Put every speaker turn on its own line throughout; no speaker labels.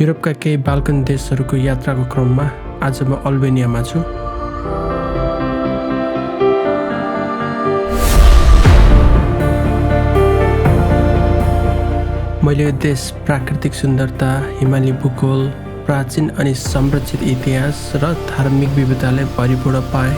युरोपका केही बाल्कन देशहरूको यात्राको क्रममा आज म अल्बेनियामा छु। मैले यो देश प्राकृतिक सुन्दरता, हिमाली भूगोल, प्राचीन अनि संरक्षित इतिहास र धार्मिक विविधताले भरिपूर्ण पाएँ।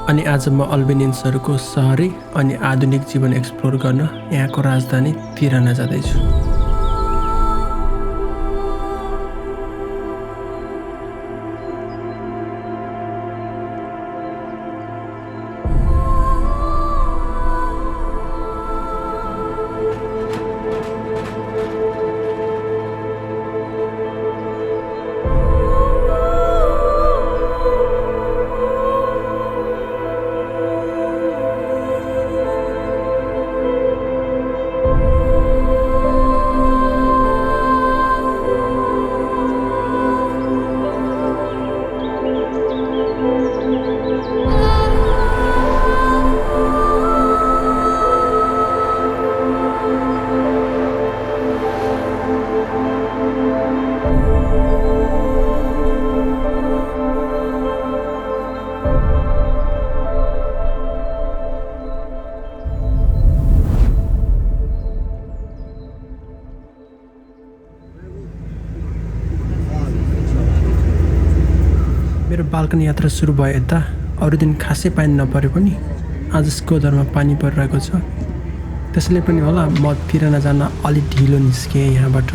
अनि आज म अल्बेनियन्सहरूको सहरी अनि आधुनिक जीवन एक्सप्लोर गर्न यहाँको राजधानी तिराना जाँदैछु। मेरो बाल्कन यात्रा सुरु भयो यता। अरू दिन खासै पानी नपरे पनि आज स्कोदरमा पानी परिरहेको छ। त्यसैले पनि होला म तिराना जान अलि ढिलो निस्केँ यहाँबाट।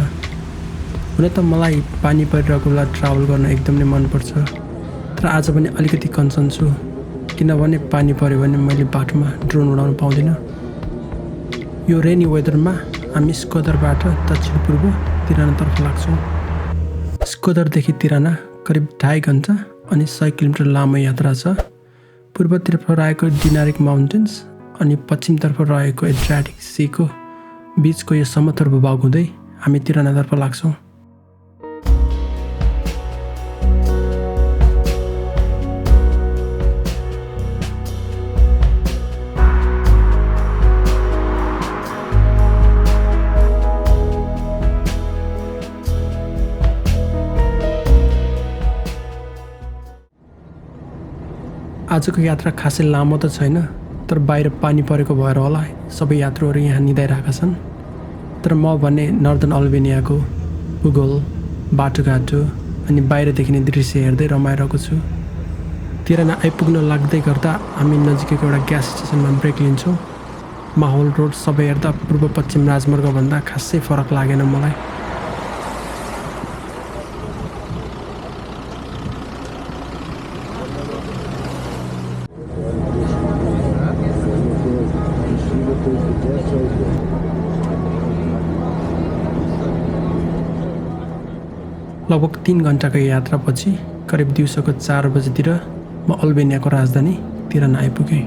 हुन त मलाई पानी परिरहेको बेला ट्राभल गर्न एकदमै मनपर्छ, तर आज पनि अलिकति कन्सर्न छु, किनभने पानी पऱ्यो भने मैले बाटोमा ड्रोन उडाउन पाउँदिनँ। यो रेनी वेदरमा हामी स्कोदरबाट दक्षिण पूर्व तिरानातर्फ लाग्छौँ। स्कोदरदेखि तिराना करिब 2.5 घन्टा अनि 100 किलोमिटर लामो यात्रा छ। पूर्वतर्फ रहेको डिनारिक माउन्टेन्स अनि पश्चिमतर्फ रहेको एड्रियाटिक सीको बिचको यो समथर भूभाग हुँदै हामी तिरानातर्फ लाग्छौँ। आजको यात्रा खासै लामो त छैन, तर बाहिर पानी परेको भएर होला सबै यात्रुहरू यहाँ निदाइरहेका छन्। तर म भने नर्दर्न अल्बेनियाको भूगोल, बाटोघाटो अनि बाहिर देखिने दृश्य हेर्दै रमाइरहेको छु। तिराना आइपुग्न लाग्दै गर्दा हामी नजिकैको एउटा ग्यास स्टेसनमा ब्रेक लिन्छौँ। माहौल, रोड सबै हेर्दा पूर्व पश्चिम राजमार्गभन्दा खासै फरक लागेन मलाई। लगभग 3 घन्टाको यात्रापछि करिब दिउँसोको 4 बजेतिर म अल्बेनियाको राजधानी तिराना आइपुगेँ।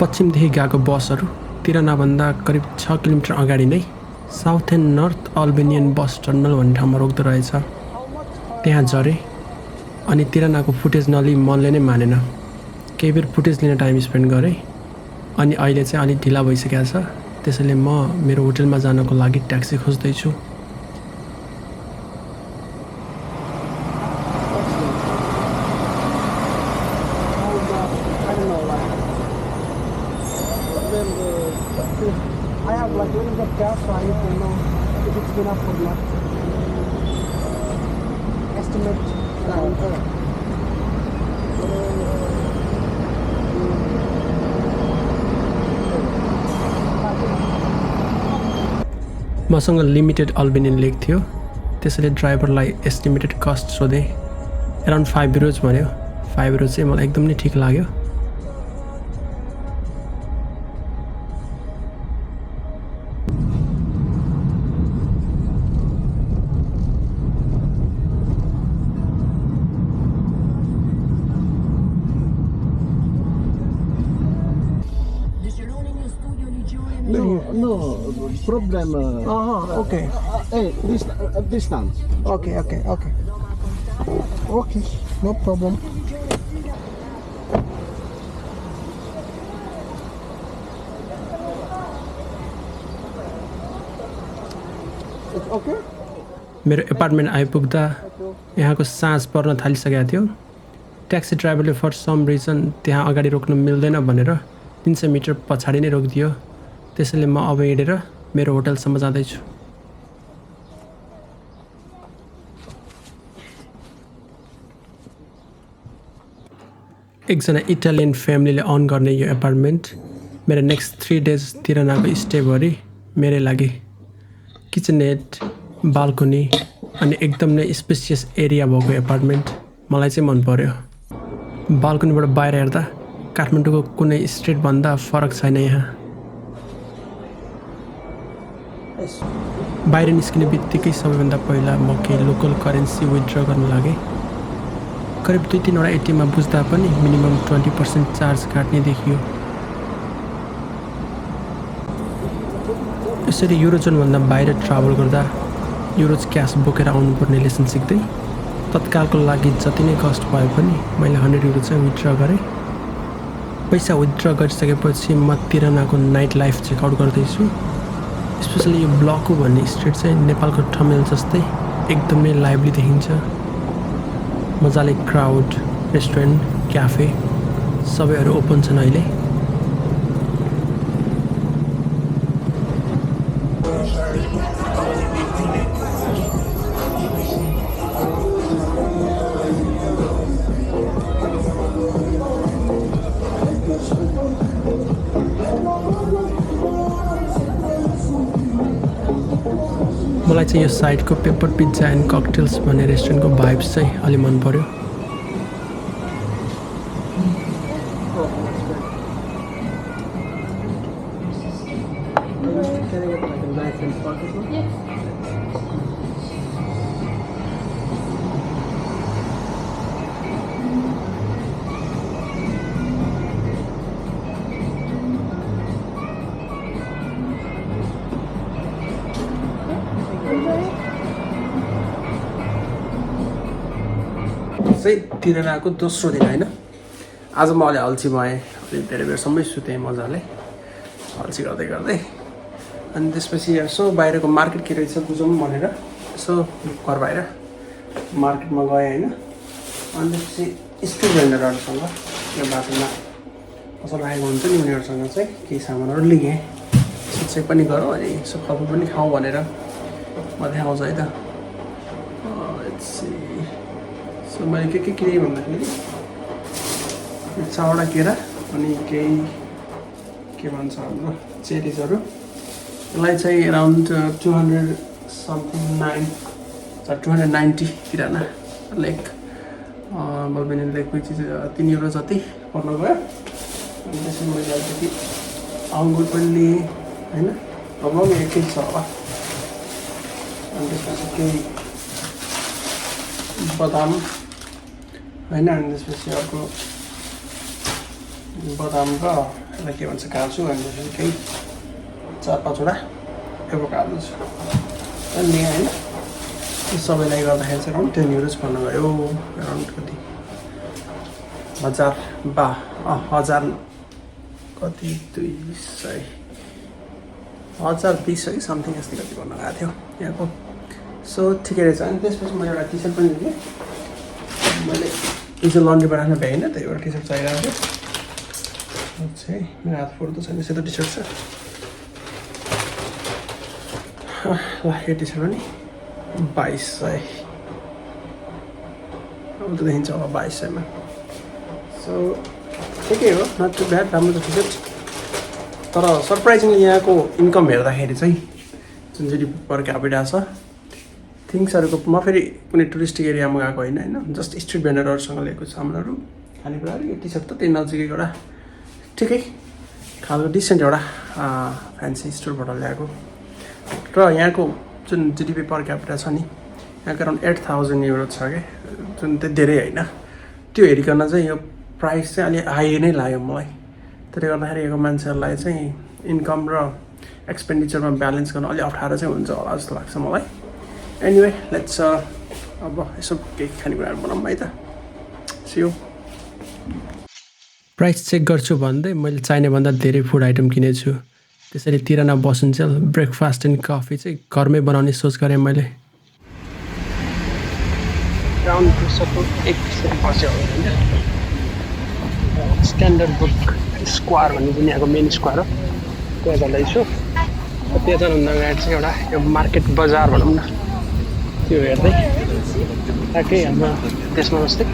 पश्चिमदेखि गएको बसहरू तिरानाभन्दा करिब 6 किलोमिटर अगाडि नै south and north Albanian bus terminal भन्ने ठाउँमा रोक्दो रहेछ। त्यहाँ झरेँ अनि तिरानाको फुटेज नलिई मनले नै मानेन। केही बेर फुटेज लिन टाइम स्पेन्ड गरेँ अनि अहिले चाहिँ अलिक ढिला भइसकेको छ, त्यसैले म मेरो होटलमा जानको लागि ट्याक्सी खोज्दैछु। मसँग लिमिटेड अल्बेनियन लेक थियो, त्यसैले ड्राइभरलाई एस्टिमेटेड कस्ट सोधेँ। अराउन्ड 5 युरोज भन्यो। 5 युरोज चाहिँ मलाई एकदम नै ठिक लाग्यो।
No problem.
Okay.
Hey, distance.
Okay. Okay, no problem.
Okay.
मेरो एपार्टमेन्ट आइपुग्दा यहाँको साँझ पर्न थालिसकेको थियो। ट्याक्सी ड्राइभरले फर सम रिजन त्यहाँ अगाडि रोक्न मिल्दैन भनेर 300 मिटर पछाडि नै रोकिदियो। त्यसैले म अब हिँडेर मेरो होटलसम्म जाँदैछु। एकजना इटालियन फ्यामिलीले अन गर्ने यो एपार्टमेन्ट मेरो नेक्स्ट 3 डेज तिरानाको स्टेभरि मेरै लागि। किचनेट, बाल्कनी अनि एकदम नै स्पेसियस एरिया भएको एपार्टमेन्ट मलाई चाहिँ मन पर्यो। बाल्कनीबाट बाहिर हेर्दा काठमाडौँको कुनै स्ट्रिटभन्दा फरक छैन यहाँ। बाहिर निस्किने बित्तिकै सबैभन्दा पहिला म केही लोकल करेन्सी विथड्र गर्न लागेँ। करिब 2-3 वटा एटिएममा बुझ्दा पनि मिनिमम 20% चार्ज काट्ने देखियो। यसरी युरोजोनभन्दा बाहिर ट्राभल गर्दा युरोज क्यास बोकेर आउनुपर्ने लेसन सिक्दै तत्कालको लागि जति नै कस्ट भए पनि मैले 100 युरो चाहिँ विथड्र गरेँ। पैसा विथड्र गरिसकेपछि म तिरानाको नाइट लाइफ चेकआउट गर्दैछु। स्पेसली यो ब्लकु भन्ने स्ट्रिट चाहिँ नेपालको ठमेल जस्तै एकदमै लाइभली देखिन्छ। मजाले क्राउड, रेस्टुरेन्ट, क्याफे सबैहरू ओपन छन् अहिले। मलाई चाहिँ यो साइडको पेपर पिज्जा एन्ड ककटेल्स भन्ने रेस्टुरेन्टको भाइब्स चाहिँ अलि मन पर्यो। चाहिँ तिरानाको दोस्रो दिन होइन। आज म अलि अल्छी भएँ, अलि धेरै बेरसम्मै सुतेँ मजाले अल्छी गर्दै गर्दै। अनि त्यसपछि यसो बाहिरको मार्केट के रहेछ बुझौँ भनेर यसो घर बाहिर मार्केटमा गएँ होइन। अनि त्यसपछि स्ट्रिट भेन्डरहरूसँग यो बाटोमा पसल राखेको हुन्छ नि उनीहरूसँग चाहिँ केही सामानहरू लिएँ। यसो चेक पनि गरौँ अनि यसो फलफुल पनि खाउँ भनेर म देखाउँछ है त। सो मैले के किनेँ भन्दाखेरि 6वटा केरा अनि केही के भन्छ हाम्रो चेरिजहरू। यसलाई चाहिँ अराउन्ड 290 तिराना लेक बल्बेनियन लेकको चिज 3 युरो जति पर्न गयो। अनि त्यसपछि मैले अलिकति अङ्गुर पनि लिएँ होइन, अब एकै छ होला। अनि त्यसपछि केही बदाम होइन, अनि त्यसपछि अर्को बदाम र यसलाई के भन्छ काट्छु अनि केही 4-5 वटा एभोकाडो छु अनि हैन यो सबैलाई गर्दाखेरि चाहिँ अराउन्ड 10 युरोज पर्न गयो अराउन्ड कति 1000 कति 200 1020 है समथिङ यस्तै कति पर्न गएको थियो यहाँको सो ठिकै रहेछ अनि त्यसपछि मैले एउटा टी सर्ट पनि लिएँ मैले हिजो लन्ड्रीबाट राख्न भ्याइनँ त्यही एउटा टी सर्ट चाहिरहेको थियो चाहिँ मेरो हात फोर्दो छैन सेतो टी सर्ट छ ल यो टी सर्ट पनि 2200 अब त देखिन्छ होला 2200 मा सो ठिकै हो नट टु ब्याड राम्रो छ टी सर्ट तर सरप्राइजिङली यहाँको इन्कम हेर्दाखेरि चाहिँ जुन चाहिँ पर क्यापिटा छ थिङ्सहरूको म फेरि कुनै टुरिस्टिक एरियामा गएको होइन जस्ट स्ट्रिट भेन्डरहरूसँग लिएको सामानहरू खानेकुराहरू यो टी सर्ट त त्यही नजिकै एउटा ठिकै खालको डिसेन्ट एउटा फ्यान्सी स्टोरबाट ल्याएको र यहाँको जुन जिडिपी पर क्यापिटा छ नि यहाँको अराउन्ड 8000 युरो छ क्या जुन चाहिँ धेरै होइन त्यो हेरिकन चाहिँ यो प्राइस चाहिँ अलि हाई नै लाग्यो मलाई त्यसले गर्दाखेरि यहाँको मान्छेहरूलाई चाहिँ इन्कम र एक्सपेन्डिचरमा ब्यालेन्स गर्न अलि अप्ठ्यारो चाहिँ हुन्छ होला जस्तो लाग्छ मलाई एनिवे लेट्स अब यसो केही खानेकुराहरू बनाऊँ है त सियो प्राइस चेक गर्छु भन्दै मैले चाहिनेभन्दा धेरै फुड आइटम किनेछु त्यसरी तिराना बसुन्जेल ब्रेकफास्ट एन्ड कफी चाहिँ घरमै बनाउने सोच गरेँ मैले स्ट्यान्डर्ड बुक स्क्वायर भन्ने जुन यहाँको मेन स्क्वायर हो त्यहाँ जाँदैछु त्यहाँ जानुभन्दा अगाडि चाहिँ एउटा यो मार्केट बजार भनौँ न त्यो हेर्दै ट्याक्कै हाम्रो देशमा जस्तै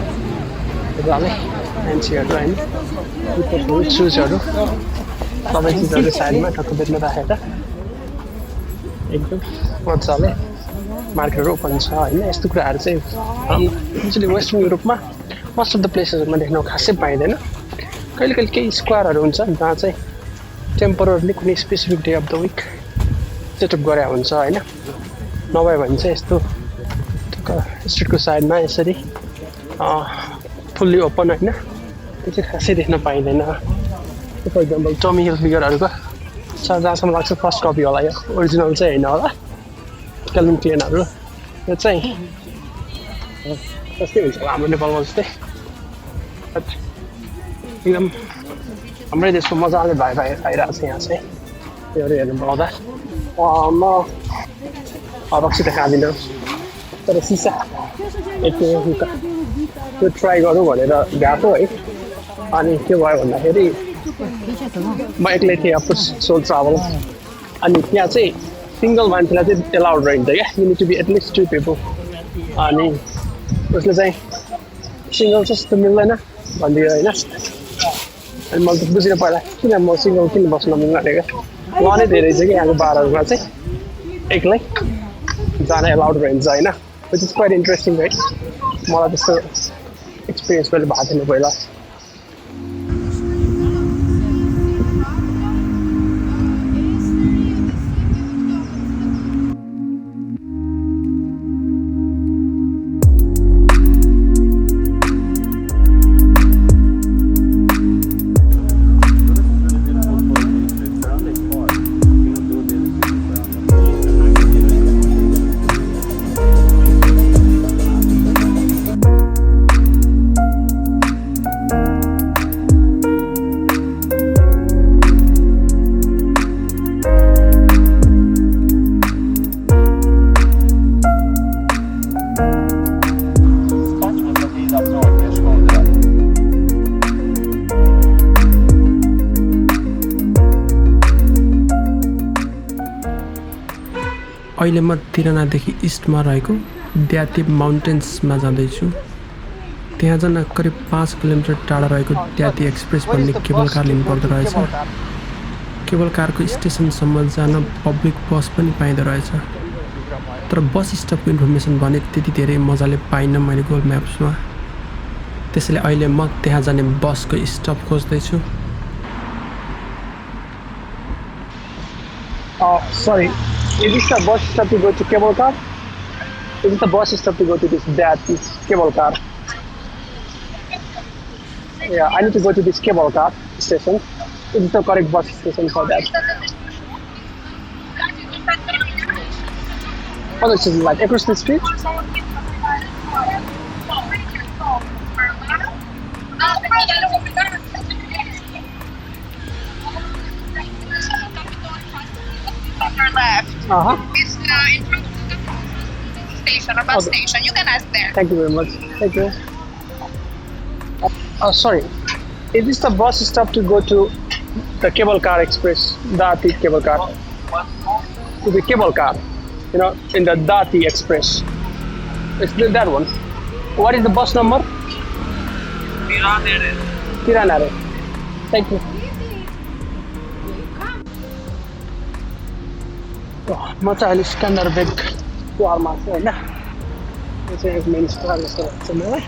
जाँदै मान्छेहरू होइन सुजहरू सबै चिजहरू साइडमा ठक्क बेच्न राखेर एकदम मजाले मार्केटहरू ओपन छ होइन यस्तो कुराहरू चाहिँ एक्चुली वेस्टर्न युरोपमा मोस्ट अफ द प्लेसेसहरूमा देख्न खासै पाइँदैन कहिले कहिले केही स्क्वायरहरू हुन्छ जहाँ चाहिँ टेम्पोररली कुनै specific day of the week setup गरे हुन्छ होइन नभए भने चाहिँ यस्तो स्ट्रिटको साइडमा यसरी फुल्ली ओपन होइन त्यो चाहिँ खासै देख्न पाइँदैन फर इक्जाम्पल टमी हिल्फिगरहरूको छ जहाँसम्म लाग्छ फर्स्ट कपी होला यो ओरिजिनल चाहिँ होइन होला क्यालिम्पियनहरू यो चाहिँ जस्तै हुन्छ होला हाम्रो नेपालमा जस्तै एकदम हाम्रै देशको मजाले आइरहेको छ यहाँ चाहिँ त्योहरू हेर्नु पाउँदा म रक्सी त खाँदिनँ तर सिसा त्यो ट्राई गरौँ भनेर गएको है अनि के भयो भन्दाखेरि म एक्लै थिएँ अफकोर्स सोल ट्राभल अनि त्यहाँ चाहिँ सिङ्गल मान्छेलाई चाहिँ एलाउड रहन्छ क्या you need to be at least 2 people अनि उसले चाहिँ सिङ्गल जस्तो मिल्दैन भनिदियो होइन अनि मैले त बुझिनँ पहिला किन म सिङ्गल किन बस्न मिल्ने भनेको उहाँ नै धेरै छ कि यहाँको बारहरूमा चाहिँ एक्लै जान एलाउड रहन्छ होइन विच इज क्वाइट इन्ट्रेस्टिङ है मलाई त्यस्तो एक्सपिरियन्स मैले भएको थिएन पहिला अहिले म तिरानादेखि इस्टमा रहेको द्याती माउन्टेन्समा जाँदैछु त्यहाँ जान करिब 5 किलोमिटर टाढा रहेको द्याती एक्सप्रेस भन्ने केबल कार लिनुपर्दो रहेछ केबल कारको स्टेसनसम्म जान पब्लिक बस पनि पाइँदो रहेछ तर बस स्टपको इन्फर्मेसन भने त्यति धेरै मजाले पाइनँ मैले गुगल म्याप्समा त्यसैले अहिले म त्यहाँ जाने बसको स्टप खोज्दैछु
Sorry, is this the bus stop to go to cable car? Is this the bus stop to go to this cable car? Yeah, I need to go to this cable car station. It is the correct bus station for that. Oh, this is like Ekspres Street.
On your left.
Uh-huh.
It's in front of the station or bus
Okay.
station. You can ask there.
Thank you very much. Thank you. Sorry. Is this the bus stop to go to the cable car express? Dajti cable car. To the cable car. You know, in the Dajti Express. It's that one. What is the bus number? Tirana. Thank you. म चाहिँ अहिले scanner bag द्वारमा छु होइन यो चाहिँ एक main store जस्तो लाग्छ मलाई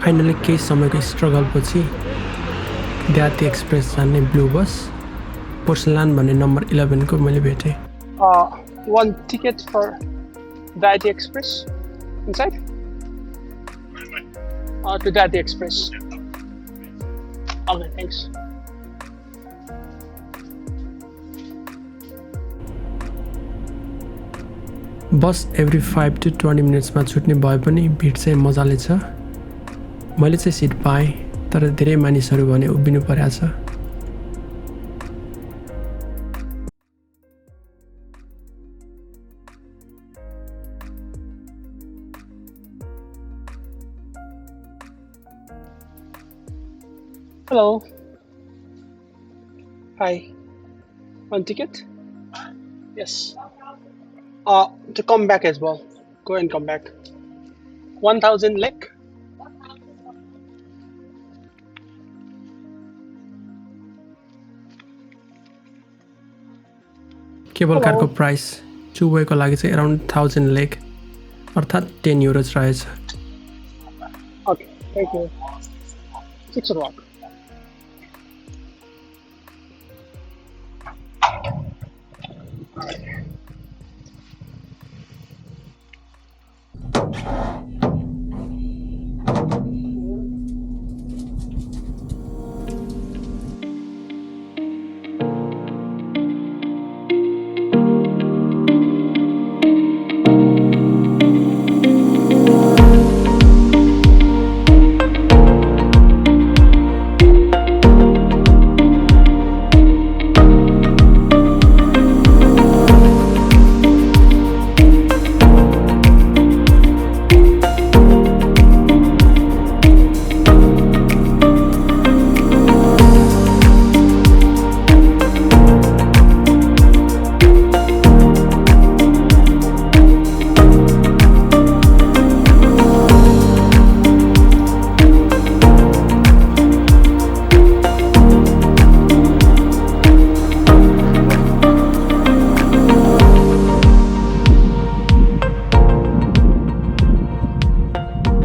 फाइनली केही समयको स्ट्रगलपछि द्याती एक्सप्रेस जाने ब्लू बस पोर्सलान भन्ने नम्बर 11 को मैले भेटेँ।
One ticket for Dajti Express inside? To Dajti Express. Okay, thanks.
Bus every 5 to 20 मिनट्समा छुट्ने भए पनि भिड चाहिँ मजाले छ। मैले चाहिँ सिट पाएँ तर धेरै मानिसहरू भने उभिनु परेको छ।
Hello. Hi. One ticket? Yes. To come back as well. Go and come back. 1,000 lek.
Cable कारको प्राइस टु वेको लागि चाहिँ अराउन्ड 1000 लेक अर्थात् 10 युरोज रहेछ।
Okay, thank you. 6 o'clock.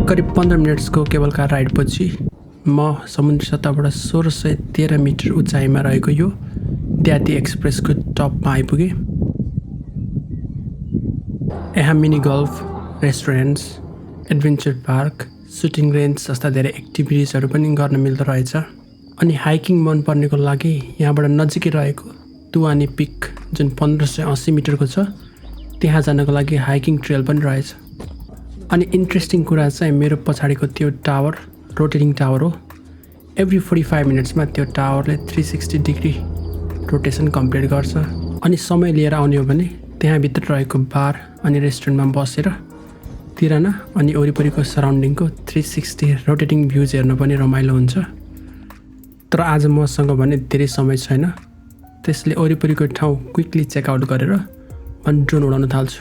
करिब 15 मिनट्सको केबल कार राइडपछि म समुद्री सतहबाट 1613 मिटर उचाइमा रहेको यो द्याती एक्सप्रेसको टपमा आइपुगेँ। यहाँ mini golf, restaurants, adventure park, shooting range जस्ता धेरै एक्टिभिटिजहरू पनि गर्न मिल्दो रहेछ। अनि हाइकिङ मनपर्नेको लागि यहाँबाट नजिकै रहेको तुवानी पिक जुन 1580 मिटरको छ त्यहाँ जानको लागि हाइकिङ ट्रेल पनि रहेछ। अनि इन्ट्रेस्टिङ कुरा चाहिँ मेरो पछाडिको त्यो टावर रोटेटिङ टावर हो। एभ्री 45 मिनट्समा त्यो टावरले 360 डिग्री रोटेसन कम्प्लिट गर्छ। अनि समय लिएर आउने हो भने त्यहाँभित्र रहेको बार अनि रेस्टुरेन्टमा बसेर तिराना अनि वरिपरिको सराउन्डिङको 360 रोटेटिङ भ्यूज हेर्न पनि रमाइलो हुन्छ। तर आज मसँग भने धेरै समय छैन, त्यसले वरिपरिको ठाउँ क्विकली चेकआउट गरेर अनि ड्रोन उडाउन थाल्छु।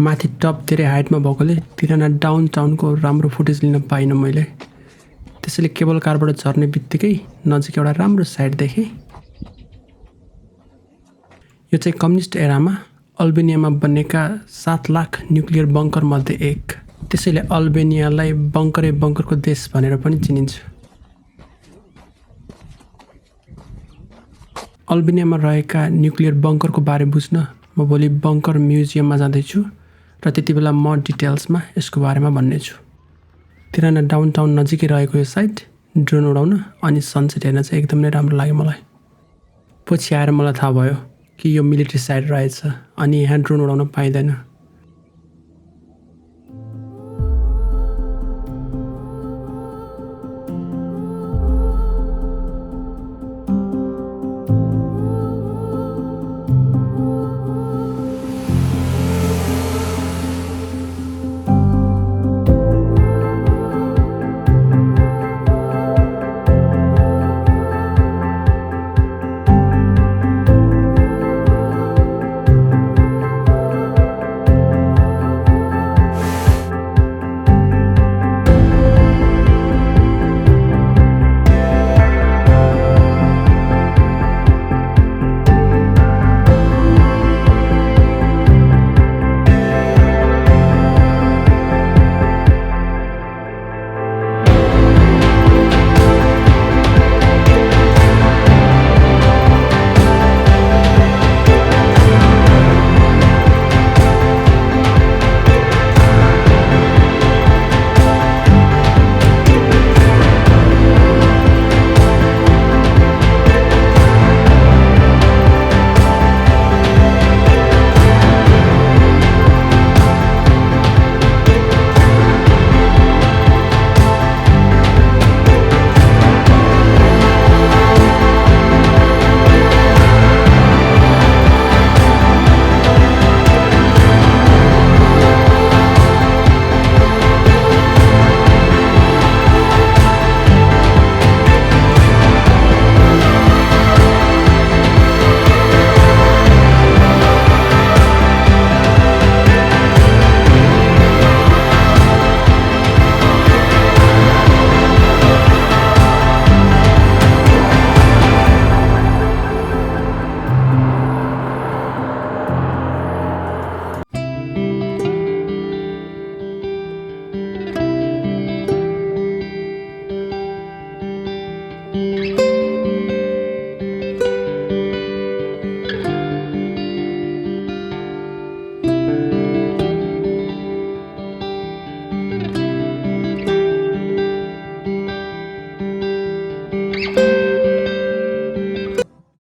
माथि टप धेरै हाइटमा भएकोले तिराना डाउन टाउनको राम्रो फुटेज लिन पाइनँ मैले। त्यसैले केबल कारबाट झर्ने बित्तिकै नजिक एउटा राम्रो साइड देखेँ। यो चाहिँ कम्युनिस्ट एरामा अल्बेनियामा बनेका 7 लाख न्युक्लियर बङ्कर मध्ये एक। त्यसैले अल्बेनियालाई बङ्करै बङ्करको देश भनेर पनि चिनिन्छ। अल्बेनियामा रहेका न्युक्लियर बङ्करको बारे बुझ्न म भोलि बङ्कर म्युजियममा जाँदैछु र त्यतिबेला म डिटेल्समा यसको बारेमा भन्नेछु। तिराना डाउनटाउन नजिकै रहेको यो साइट ड्रोन उडाउन अनि सनसेट हेर्न चाहिँ एकदम नै राम्रो लाग्यो मलाई। पछि आएर मलाई थाहा भयो कि यो मिलिट्री साइट रहेछ अनि यहाँ ड्रोन उडाउन पाइँदैन।